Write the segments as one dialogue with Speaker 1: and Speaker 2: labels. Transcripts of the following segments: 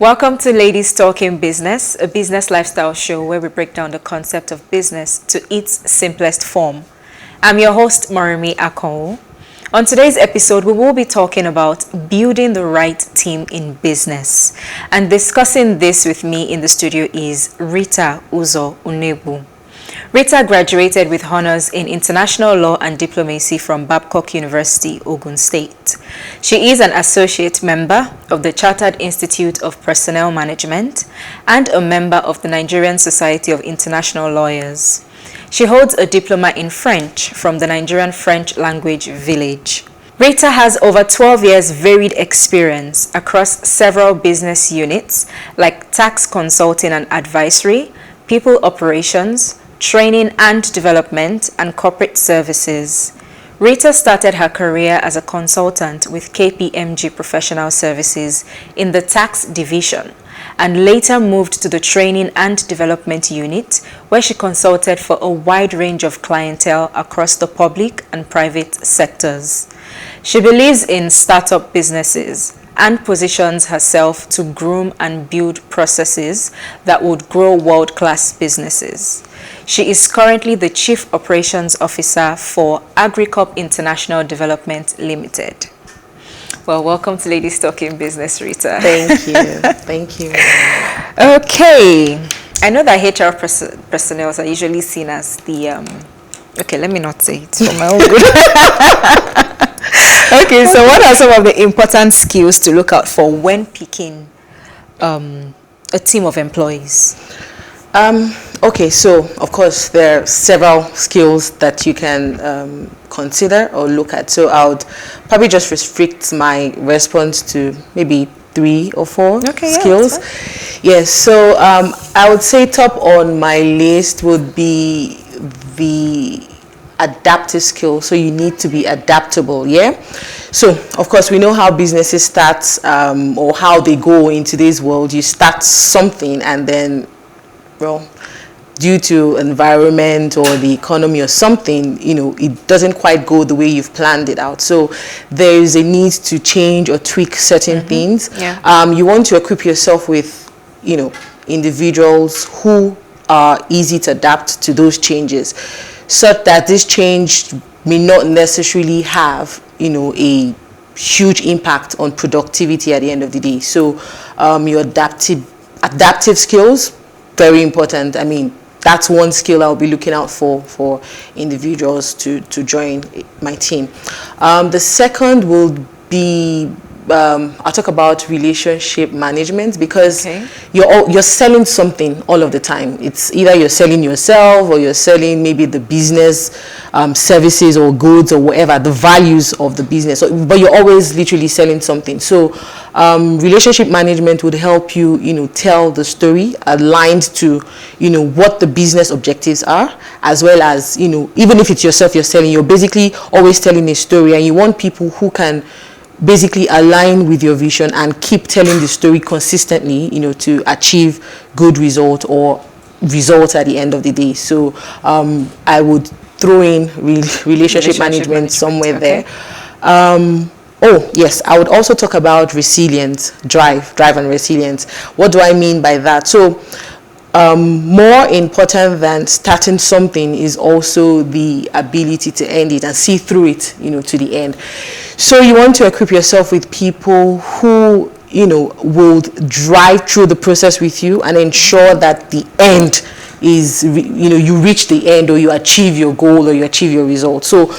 Speaker 1: Welcome to Ladies Talking Business, a business lifestyle show where we break down the concept of business to its simplest form. I'm your host, Moremi Akano. On today's episode, we will be talking about building the right team in business. And discussing this with me in the studio is Rita Uzo-Unegbu. Rita graduated with honors in international law and diplomacy from Babcock University, Ogun State. She is an associate member of the Chartered Institute of Personnel Management and a member of the Nigerian Society of International Lawyers. She holds a diploma in French from the Nigerian French Language Village. Rita has over 12 years varied experience across several business units like tax consulting and advisory, people operations, training and development, and corporate services. Rita started her career as a consultant with KPMG Professional Services in the tax division and later moved to the training and development unit where she consulted for a wide range of clientele across the public and private sectors. She believes in startup businesses and positions herself to groom and build processes that would grow world-class businesses. She is currently the Chief Operations Officer for Agricorp International Development Limited. Well, welcome to Ladies Talking Business, Rita.
Speaker 2: Thank you. Thank you.
Speaker 1: Okay. I know that HR personnel are usually seen as the... Okay, let me not say it for my own good. Okay, so what are some of the important skills to look out for when picking a team of employees?
Speaker 2: Okay, so of course there are several skills that you can consider or look at. So I would probably just restrict my response to maybe 3 or 4 skills. Yes, so I would say top on my list would be the adaptive skill. So you need to be adaptable, yeah? So of course we know how businesses start or how they go in today's world. You start something and then, well, due to environment or the economy or something, you know, it doesn't quite go the way you've planned it out. So there is a need to change or tweak certain things.
Speaker 1: Yeah.
Speaker 2: You want to equip yourself with, you know, individuals who are easy to adapt to those changes, such that this change may not necessarily have, you know, a huge impact on productivity at the end of the day. So your adaptive skills, very important. I mean, that's one skill I'll be looking out for individuals to join my team. The second will be I'll talk about relationship management, because you're selling something all of the time. It's either you're selling yourself or you're selling maybe the business services or goods or whatever, the values of the business, but you're always literally selling something. So relationship management would help you, you know, tell the story aligned to, you know, what the business objectives are, as well as, you know, even if it's yourself you're selling, you're basically always telling a story, and you want people who can basically align with your vision and keep telling the story consistently, you know, to achieve good result or results at the end of the day. So I would throw in relationship management somewhere there. Oh yes, I would also talk about resilience, drive and resilience. What do I mean by that? So more important than starting something is also the ability to end it and see through it, you know, to the end. So you want to equip yourself with people who, you know, will drive through the process with you and ensure that the end is, you know, you reach the end or you achieve your goal or you achieve your result. So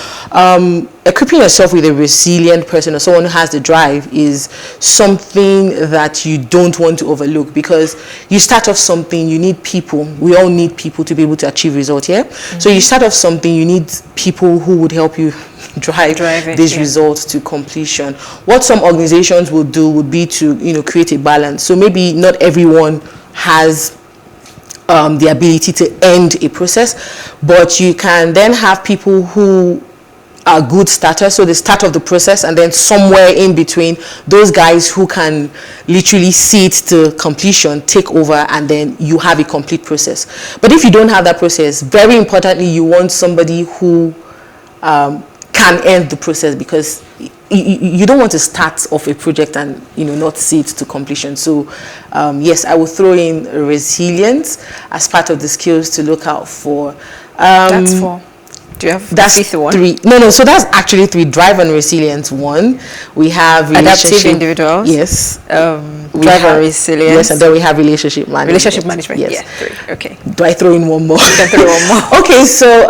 Speaker 2: equipping yourself with a resilient person or someone who has the drive is something that you don't want to overlook, because you start off something, you need people. We all need people to be able to achieve results, yeah? So you start off something, you need people who would help you drive these results to completion. What some organizations will do would be to, you know, create a balance. So maybe not everyone has the ability to end a process, but you can then have people who are good starters, so the start of the process, and then somewhere in between, those guys who can literally see it to completion, take over, and then you have a complete process. But if you don't have that process, very importantly, you want somebody who can end the process, because you don't want to start off a project and not see it to completion. So yes, I will throw in resilience as part of the skills to look out for.
Speaker 1: That's 4. Do you have
Speaker 2: that's
Speaker 1: the 5th one?
Speaker 2: 3. No, so that's actually 3. Drive and resilience 1. We have
Speaker 1: adaptive individuals.
Speaker 2: Yes.
Speaker 1: Drive and resilience.
Speaker 2: Yes, and then we have relationship management.
Speaker 1: Relationship management.
Speaker 2: Yes.
Speaker 1: Yeah, 3. Okay.
Speaker 2: Do I throw in one more?
Speaker 1: You can throw one more.
Speaker 2: Okay, so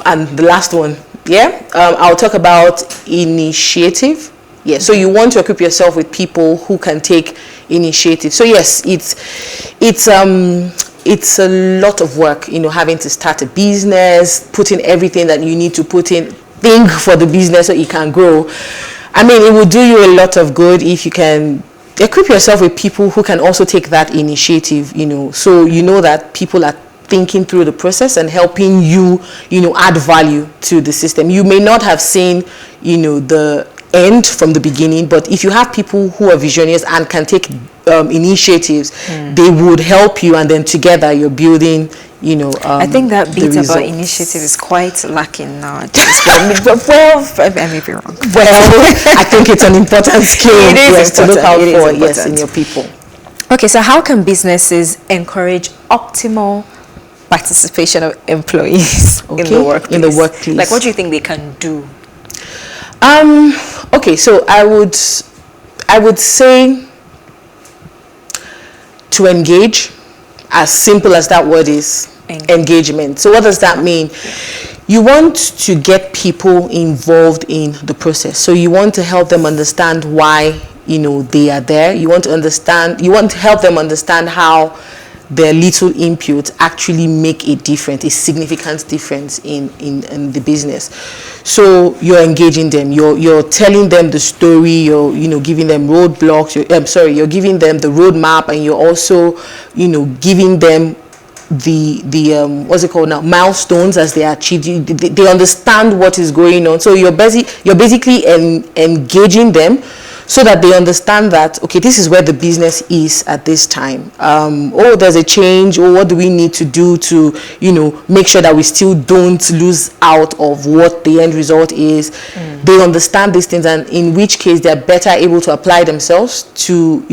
Speaker 2: and the last one. Yeah. I'll talk about initiative. Yeah. So you want to equip yourself with people who can take initiative. So yes, it's a lot of work, having to start a business, putting everything that you need to put in, think for the business so it can grow. I mean, it will do you a lot of good if you can equip yourself with people who can also take that initiative, so that people are thinking through the process and helping you, add value to the system. You may not have seen, the end from the beginning, but if you have people who are visionaries and can take initiatives, they would help you, and then together you're building,
Speaker 1: I think that bit about initiative is quite lacking nowadays. I may be wrong.
Speaker 2: Well, I think it's an important skill to look out for, in your people.
Speaker 1: Okay, so how can businesses encourage optimal participation of employees in the workplace? Like, what do you think they can do?
Speaker 2: Okay, so I would say to engage, as simple as that word is, engagement. So what does that mean? You want to get people involved in the process. So you want to help them understand why, they are there. You want to help them understand how their little inputs actually make a difference, a significant difference in the business. So you're engaging them, you're telling them the story, you're giving them roadblocks, you're giving them the roadmap, and you're also giving them the what's it called now, milestones as they achieve. They understand what is going on. So you're basically engaging them, so that they understand that, okay, this is where the business is at this time. There's a change, or what do we need to do to, make sure that we still don't lose out of what the end result is. They understand these things, and in which case they're better able to apply themselves to,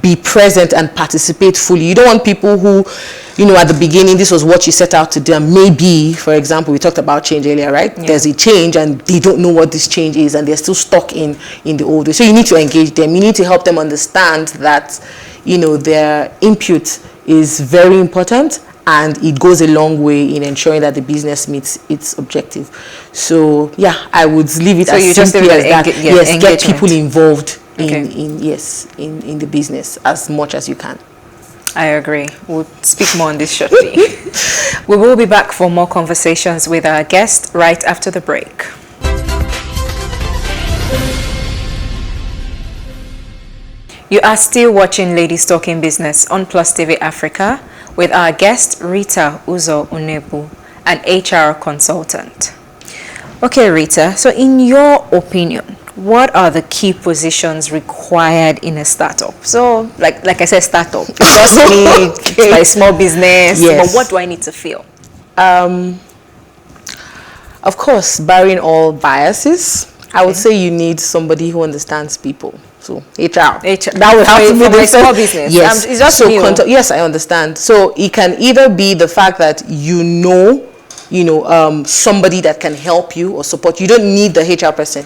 Speaker 2: be present and participate fully. You don't want people who, at the beginning, this was what you set out to do, and maybe, for example, we talked about change earlier, right? Yeah. There's a change and they don't know what this change is, and they're still stuck in the old way. So you need to engage them. You need to help them understand that, their input is very important, and it goes a long way in ensuring that the business meets its objective. So yeah, I would leave it as simply as that. Yes, get people involved in the business as much as you can.
Speaker 1: I agree. We'll speak more on this shortly. We will be back for more conversations with our guest right after the break. You are still watching Ladies Talking Business on PlusTvAfrica with our guest Rita Uzo-Unegbu, an HR consultant. Okay, Rita, so in your opinion, what are the key positions required in a startup? So, like I said, startup. It does mean like small business, yes. But what do I need to feel?
Speaker 2: Of course, barring all biases, I would say you need somebody who understands people. So HR. That would have to be the
Speaker 1: small business.
Speaker 2: Yes.
Speaker 1: It's just
Speaker 2: yes, I understand. So it can either be the fact that somebody that can help you or support. You don't need the HR person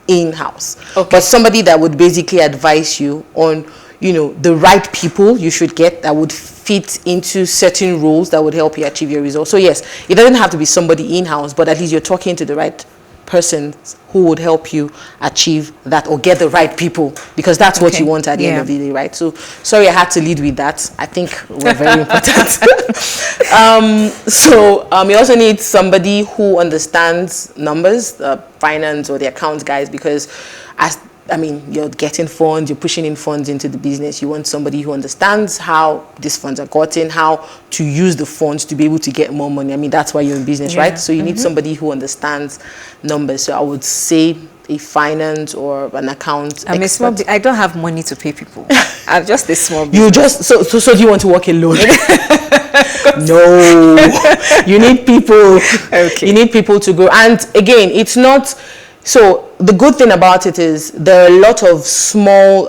Speaker 2: in-house, but somebody that would basically advise you on the right people you should get that would fit into certain roles that would help you achieve your results. So yes, it doesn't have to be somebody in-house, but at least you're talking to the right person who would help you achieve that, or get the right people, because that's what you want at the end of the day, right? So sorry, I had to lead with that. I think we're very important. You also need somebody who understands numbers, finance, or the accounts guys, because you're getting funds, you're pushing in funds into the business. You want somebody who understands how these funds are gotten, how to use the funds to be able to get more money. That's why you're in business, right? So you need somebody who understands numbers. So I would say a finance or an account expert.
Speaker 1: I don't have money to pay people. I'm just a small business.
Speaker 2: So do you want to work alone? No. You need people. Okay. You need people to grow. And again, it's not So the good thing about it is there are a lot of small,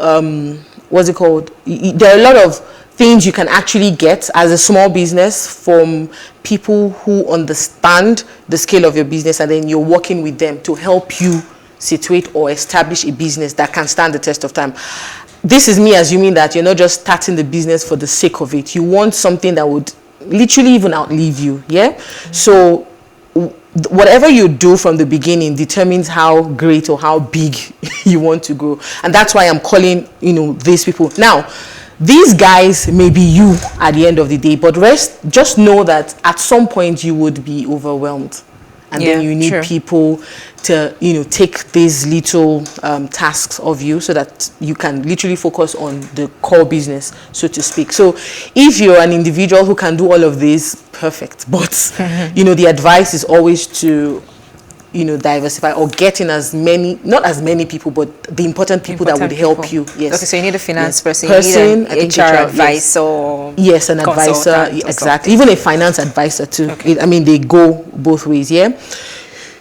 Speaker 2: what's it called? There are a lot of things you can actually get as a small business from people who understand the scale of your business, and then you're working with them to help you situate or establish a business that can stand the test of time. This is me assuming that you're not just starting the business for the sake of it. You want something that would literally even outlive you, yeah? So whatever you do from the beginning determines how great or how big you want to grow. And that's why I'm calling, these people. Now, these guys may be you at the end of the day, but just know that at some point you would be overwhelmed. And then you need people to, take these little tasks of you so that you can literally focus on the core business, so to speak. So if you're an individual who can do all of this, perfect. But, the advice is always to, diversify or get in not as many people, but the important people that would help you. Yes.
Speaker 1: Okay, so you need a finance person, you need an HR advisor.
Speaker 2: Yes, an advisor. Exactly. Even a finance advisor too. Okay. They go both ways, yeah?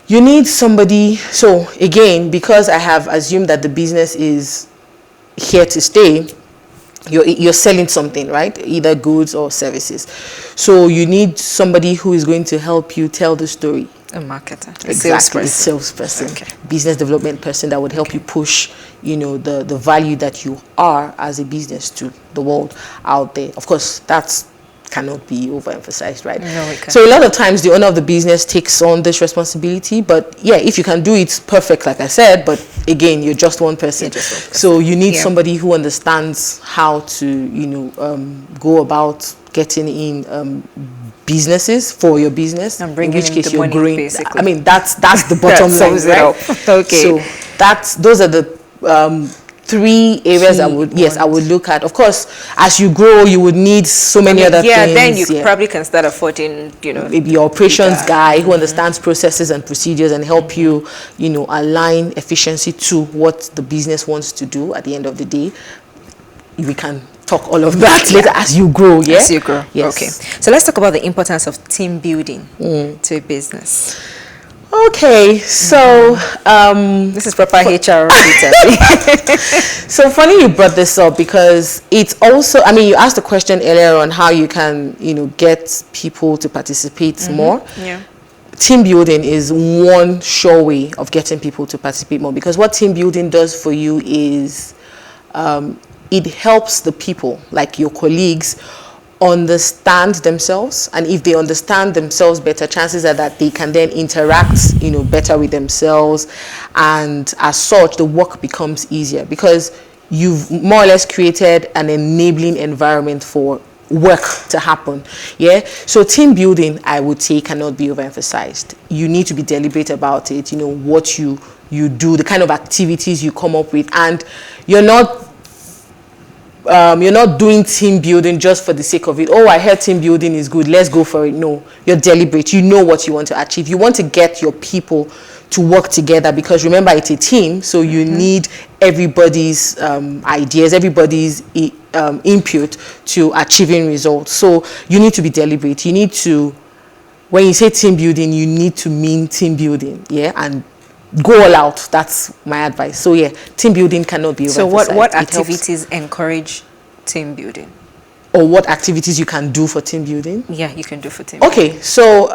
Speaker 2: You need somebody. So again, because I have assumed that the business is here to stay, you're selling something, right? Either goods or services. So you need somebody who is going to help you tell the story.
Speaker 1: A marketer,
Speaker 2: exactly, a salesperson, business development person that would help you push, the value that you are as a business to the world out there. Of course, that cannot be overemphasized, right?
Speaker 1: No, it can't.
Speaker 2: So a lot of times the owner of the business takes on this responsibility, but yeah, if you can do it, perfect, like I said, but again, you're just one person. So you need somebody who understands how to, go about getting in businesses for your business,
Speaker 1: and
Speaker 2: in which case you're
Speaker 1: money,
Speaker 2: growing.
Speaker 1: Basically.
Speaker 2: That's the bottom line, right?
Speaker 1: Okay.
Speaker 2: So those are the 3 areas I would look at. Of course, as you grow, you would need so many other things.
Speaker 1: Then you probably can start affording,
Speaker 2: maybe your operations guy who understands processes and procedures and help you, align efficiency to what the business wants to do at the end of the day. We can talk all of that later as you grow, yeah?
Speaker 1: As you grow,
Speaker 2: yes.
Speaker 1: Okay. So let's talk about the importance of team building to a business.
Speaker 2: Okay, so
Speaker 1: this is proper HR.
Speaker 2: So funny you brought this up because it's also, you asked the question earlier on how you can, get people to participate more.
Speaker 1: Yeah.
Speaker 2: Team building is one sure way of getting people to participate more, because what team building does for you is it helps the people, like your colleagues, understand themselves, and if they understand themselves better, chances are that they can then interact better with themselves, and as such the work becomes easier because you've more or less created an enabling environment for work to happen. Yeah, so team building, I would say, cannot be overemphasized. You need to be deliberate about it, what you do, the kind of activities you come up with, and you're not doing team building just for the sake of it. Oh, I heard team building is good, let's go for it. No, you're deliberate. You know what you want to achieve. You want to get your people to work together, because remember, it's a team, so you need everybody's ideas, everybody's input to achieving results. So you need to be deliberate. You need to, when you say team building, you need to mean team building, yeah, and go all out. That's my advice. So yeah, team building cannot be overemphasized.
Speaker 1: So what activities encourage team building?
Speaker 2: Or what activities you can do for team building?
Speaker 1: Yeah, you can do for team building.
Speaker 2: Okay, so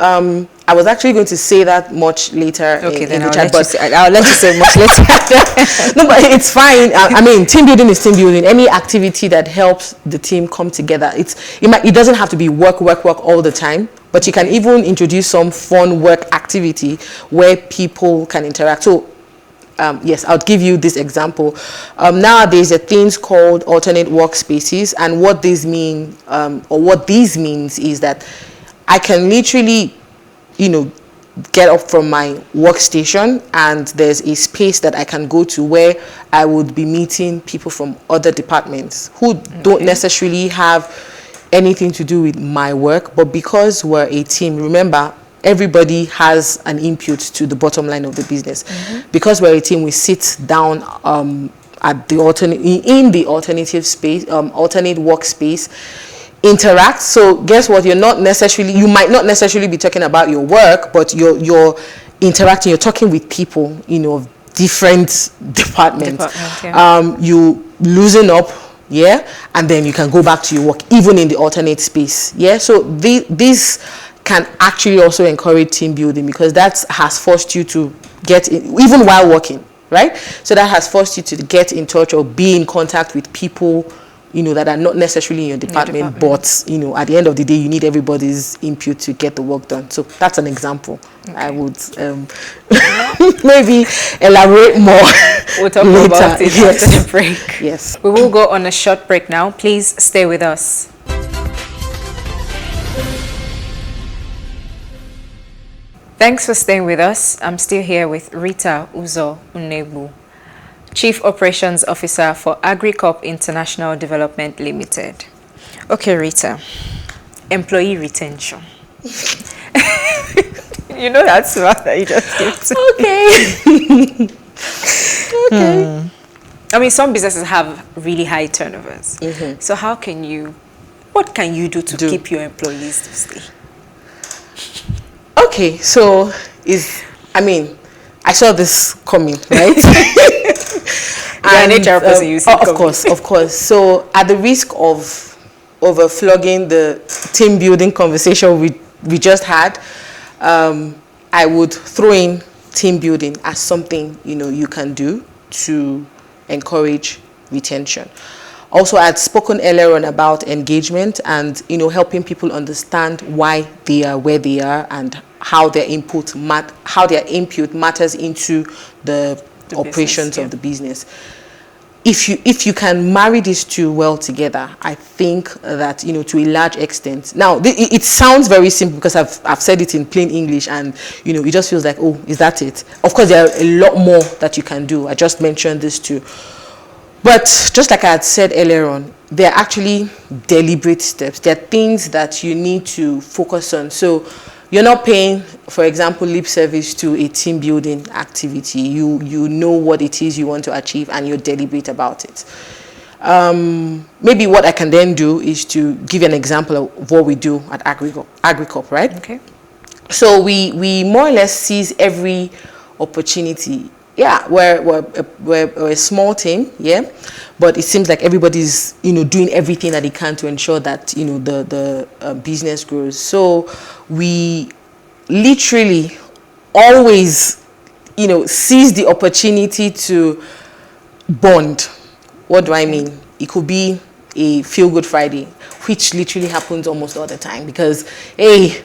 Speaker 2: I was actually going to say that much later in the chat, but
Speaker 1: I'll let you say much later.
Speaker 2: No, but it's fine. Team building is team building. Any activity that helps the team come together. It doesn't have to be work all the time, but you can even introduce some fun work activity where people can interact. So yes, I'll give you this example. Nowadays, there are things called alternate workspaces, and what these means is that I can literally, get up from my workstation, and there's a space that I can go to where I would be meeting people from other departments who don't necessarily have anything to do with my work, but because we're a team, remember, everybody has an input to the bottom line of the business. Because we're a team, we sit down at the alternative space, alternate workspace, interact. So guess what? You might not necessarily be talking about your work, but you're interacting, you're talking with people, you know, of different departments. You loosen up, yeah, and then you can go back to your work, even in the alternate space, yeah. So this can actually also encourage team building, because that has forced you to get in, even while working, right? So that has forced you to get in touch or be in contact with people, you know, that are not necessarily in your department, but, you know, at the end of the day, you need everybody's input to get the work done. So that's an example. Okay. I would maybe elaborate more.
Speaker 1: We'll talk more about it after the break.
Speaker 2: Yes.
Speaker 1: We will go on a short break now. Please stay with us. Thanks for staying with us. I'm still here with Rita Uzo-Unegbu, Chief Operations Officer for Agricorp International Development Limited. Okay, Rita, employee retention. You know that's what you just gave to
Speaker 2: Okay. Okay.
Speaker 1: I mean, some businesses have really high turnovers. So what can you do to keep your employees to stay?
Speaker 2: Okay, so I saw this coming, right?
Speaker 1: You're an HR person, you see it coming.
Speaker 2: Of course. So at the risk of overflogging the team building conversation we just had, I would throw in team building as something, you know, you can do to encourage retention. Also, I had spoken earlier on about engagement and, you know, helping people understand why they are where they are and how their input matters into the operations business, of the business. If you can marry these two well together, I think that, you know, to a large extent. Now, it sounds very simple because I've said it in plain English, and, you know, it just feels like, oh, is that it? Of course, there are a lot more that you can do. I just mentioned this too. But just like I had said earlier on, they're actually deliberate steps. They're things that you need to focus on. So you're not paying, for example, lip service to a team building activity. You know what it is you want to achieve, and you're deliberate about it. Maybe what I can then do is to give you an example of what we do at Agricorp, right? Okay. So we more or less seize every opportunity. Yeah, we're a small team, yeah, but it seems like everybody's, you know, doing everything that they can to ensure that, you know, the business grows. So we literally always, you know, seize the opportunity to bond. What do I mean? It could be a feel-good Friday, which literally happens almost all the time, because, hey,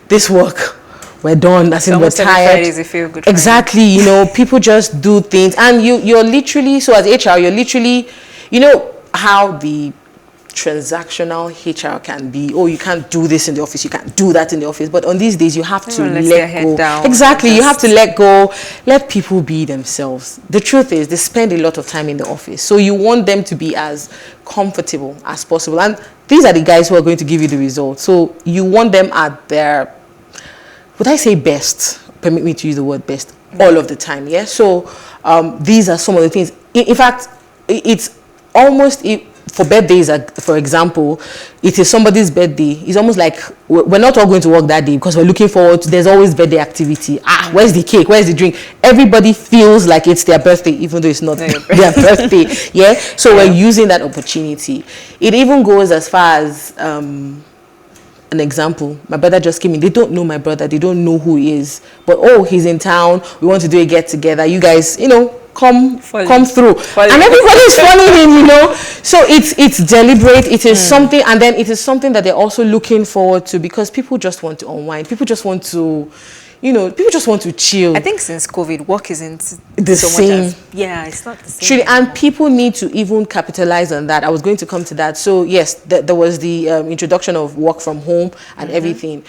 Speaker 2: this work, we're done, as in we're tired.
Speaker 1: Is a feel-good
Speaker 2: exactly, you know, people just do things, and you're literally, so as HR, you're literally, you know, how the transactional HR can be, oh, you can't do this in the office, you can't do that in the office, but on these days you have to let go.
Speaker 1: Down,
Speaker 2: exactly, you have to let go, let people be themselves. The truth is, they spend a lot of time in the office, so you want them to be as comfortable as possible, and these are the guys who are going to give you the results. So you want them at their, would I say best? Permit me to use the word best, all of the time, yeah? So these are some of the things. In fact, it's almost, for birthdays, for example, it is somebody's birthday. It's almost like we're not all going to work that day because we're looking forward to, there's always birthday activity. Where's the cake? Where's the drink? Everybody feels like it's their birthday, even though it's not their birthday, yeah? So we're using that opportunity. It even goes as far as, an example, my brother just came in. They don't know my brother. They don't know who he is. But, oh, he's in town. We want to do a get-together. You guys, you know, come through. And everybody's following him, you know. So it's deliberate. It is something, and then it is something that they're also looking forward to, because people just want to unwind. People just want to, you know, people just want to chill. I
Speaker 1: think since COVID, work isn't
Speaker 2: the same.
Speaker 1: It's not the same.
Speaker 2: Truly, and people need to even capitalize on that. I was going to come to that. So yes, there was the introduction of work from home and everything.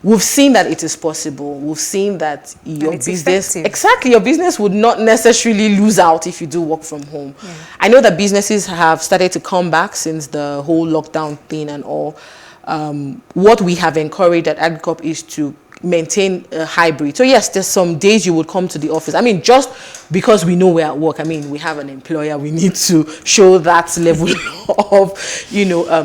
Speaker 2: We've seen that it is possible. We've seen that your business, your business would not necessarily lose out if you do work from home. I know that businesses have started to come back since the whole lockdown thing and all. What we have encouraged at Agricorp is to maintain a hybrid. So yes, there's some days you would come to the office. I mean, just because we know we're at work, I mean, we have an employer, we need to show that level of,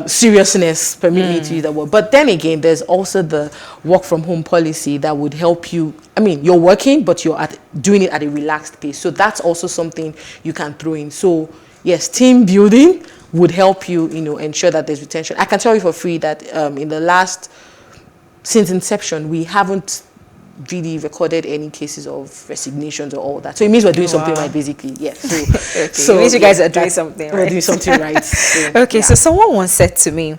Speaker 2: seriousness, permit me to use that word. But then again, there's also the work from home policy that would help you. I mean, you're working, but you're doing it at a relaxed pace. So that's also something you can throw in. So yes, team building would help you, ensure that there's retention. I can tell you for free that since inception, we haven't really recorded any cases of resignations or all that. So it means we're doing something right, basically. Yeah. So,
Speaker 1: okay. So it means you guys are doing something right.
Speaker 2: We're doing something right. So,
Speaker 1: okay. Yeah. So someone once said to me,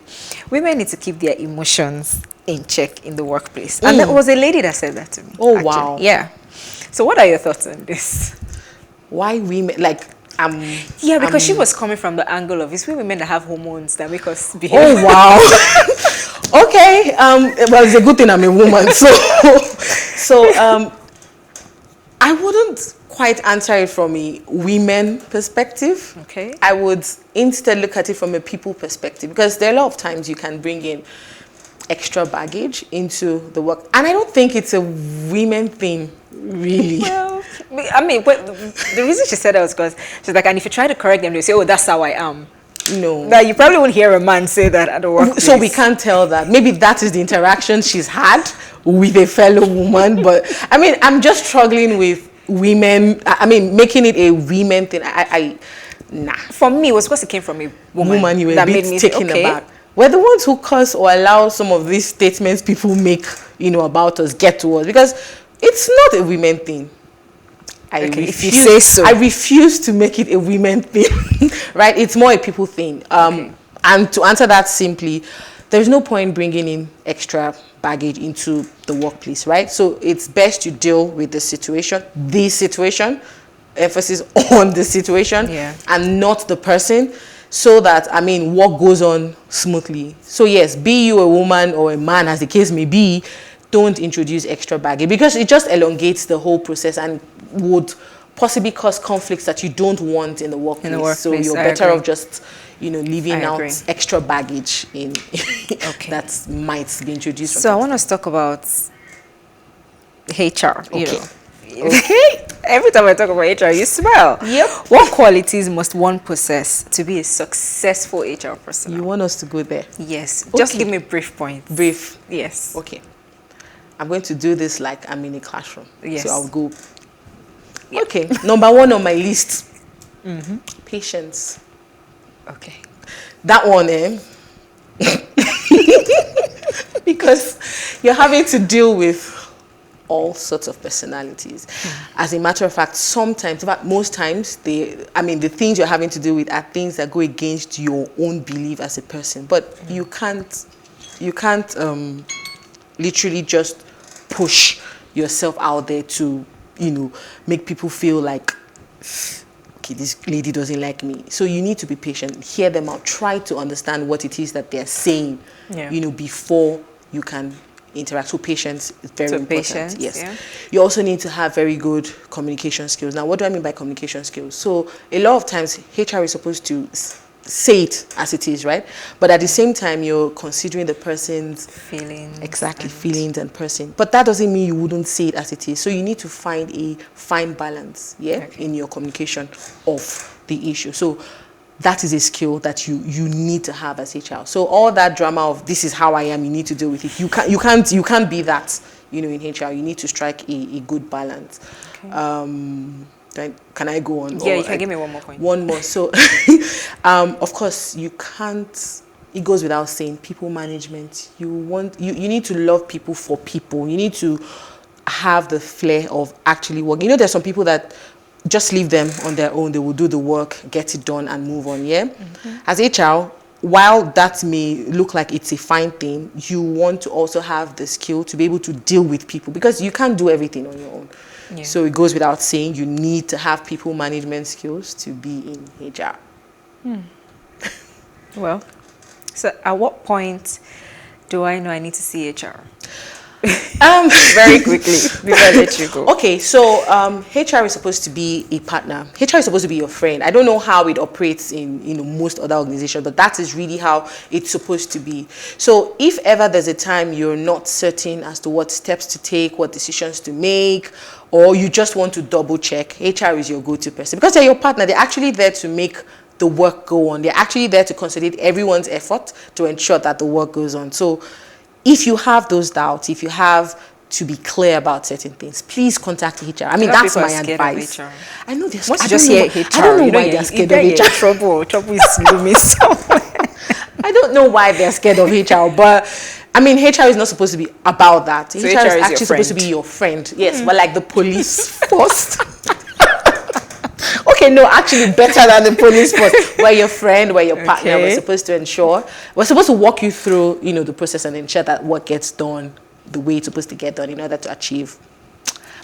Speaker 1: women need to keep their emotions in check in the workplace. And there was a lady that said that to me.
Speaker 2: Oh, actually. Wow.
Speaker 1: Yeah. So what are your thoughts on this?
Speaker 2: Why women,
Speaker 1: yeah, because she was coming from the angle of it's we women that have hormones that make us behave.
Speaker 2: Oh, wow. Okay. Well, it's a good thing I'm a woman. So I wouldn't quite answer it from a women perspective.
Speaker 1: Okay.
Speaker 2: I would instead look at it from a people perspective, because there are a lot of times you can bring in extra baggage into the work. And I don't think it's a women thing, really.
Speaker 1: Well, I mean, the reason she said that was because she's like, and if you try to correct them, they say, oh, that's how I am.
Speaker 2: No.
Speaker 1: Now, you probably won't hear a man say that at the workplace.
Speaker 2: So we can't tell that. Maybe that is the interaction she's had with a fellow woman. But, I mean, I'm just struggling with women. I mean, making it a women thing. Nah.
Speaker 1: For me, it was because it came from a woman.
Speaker 2: You were a bit taken aback. We're the ones who curse or allow some of these statements people make, about us get to us. Because it's not a women thing.
Speaker 1: If you say so.
Speaker 2: I refuse to make it a women thing, right? It's more a people thing. And to answer that simply, there's no point bringing in extra baggage into the workplace, right? So it's best to deal with the situation, emphasis on the situation, and not the person, so that, work goes on smoothly. So yes, be you a woman or a man, as the case may be, don't introduce extra baggage, because it just elongates the whole process and would possibly cause conflicts that you don't want in the workplace. So you're better off just, leaving out extra baggage in that might be introduced.
Speaker 1: So I want us to talk about HR.
Speaker 2: Okay.
Speaker 1: Okay. Every time I talk about HR, you smile.
Speaker 2: Yep.
Speaker 1: What qualities must one possess to be a successful HR person?
Speaker 2: You want us to go there?
Speaker 1: Yes. Okay. Just give me a brief point.
Speaker 2: Brief.
Speaker 1: Yes.
Speaker 2: Okay. I'm going to do this like I'm in a classroom.
Speaker 1: Yes.
Speaker 2: So I'll go. Yep. Okay. Number one on my list. Patience.
Speaker 1: Okay.
Speaker 2: That one, because you're having to deal with all sorts of personalities. As a matter of fact, sometimes, in fact, most times, the things you're having to deal with are things that go against your own belief as a person. But you can't literally just push yourself out there to, make people feel like, okay, this lady doesn't like me. So you need to be patient, hear them out, try to understand what it is that they're saying, before you can interact. So patience is very important.
Speaker 1: Patience,
Speaker 2: yes.
Speaker 1: Yeah.
Speaker 2: You also need to have very good communication skills. Now, what do I mean by communication skills? So a lot of times HR is supposed to say it as it is, right? But at the same time, you're considering the person's
Speaker 1: feelings.
Speaker 2: Exactly, feelings and person. But that doesn't mean you wouldn't say it as it is. So you need to find a fine balance, in your communication of the issue. So that is a skill that you need to have as HR. So all that drama of this is how I am, you need to deal with it. You can't be that, in HR. You need to strike a good balance. Okay. Can I go on?
Speaker 1: Yeah, you can give me one more point.
Speaker 2: One more. So, of course, you can't. It goes without saying. People management. You need to love people for people. You need to have the flair of actually working. There's some people that just leave them on their own. They will do the work, get it done, and move on. Yeah. As HR, while that may look like it's a fine thing, you want to also have the skill to be able to deal with people, because you can't do everything on your own. Yeah. So it goes without saying, you need to have people management skills to be in HR.
Speaker 1: Well, so at what point do I know I need to see HR? Very quickly before I let you go.
Speaker 2: Okay, so HR is supposed to be a partner. HR is supposed to be your friend. I don't know how it operates in most other organizations, but that is really how it's supposed to be. So if ever there's a time you're not certain as to what steps to take, what decisions to make, or you just want to double check, HR is your go-to person because they're your partner. They're actually there to make the work go on. They're actually there to consolidate everyone's effort to ensure that the work goes on. So if you have those doubts, if you have to be clear about certain things, please contact HR. I mean, that's my advice.
Speaker 1: I know
Speaker 2: they're
Speaker 1: scared. Just hear HR.
Speaker 2: I don't know why they're scared of HR.
Speaker 1: Trouble is looming somewhere.
Speaker 2: I don't know why they're scared of HR, but I mean, HR is not supposed to be about that.
Speaker 1: So
Speaker 2: HR is actually supposed to be your friend. Yes, but like the police first. Okay, no, actually better than the police force. We're your friend, we're your partner. We're supposed to ensure, we're supposed to walk you through, the process and ensure that what gets done the way it's supposed to get done in order to achieve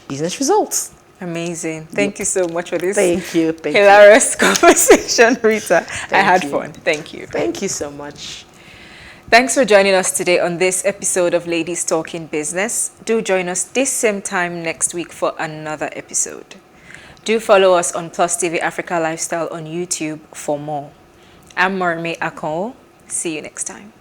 Speaker 2: business results.
Speaker 1: Amazing. Thank you so much for this.
Speaker 2: Thank you.
Speaker 1: Hilarious conversation, Rita. I had fun. Thank you.
Speaker 2: Thank you so much.
Speaker 1: Thanks for joining us today on this episode of Ladies Talking Business. Do join us this same time next week for another episode. Do follow us on PlusTvAfrica Lifestyle on YouTube for more. I'm Moremi Akano. See you next time.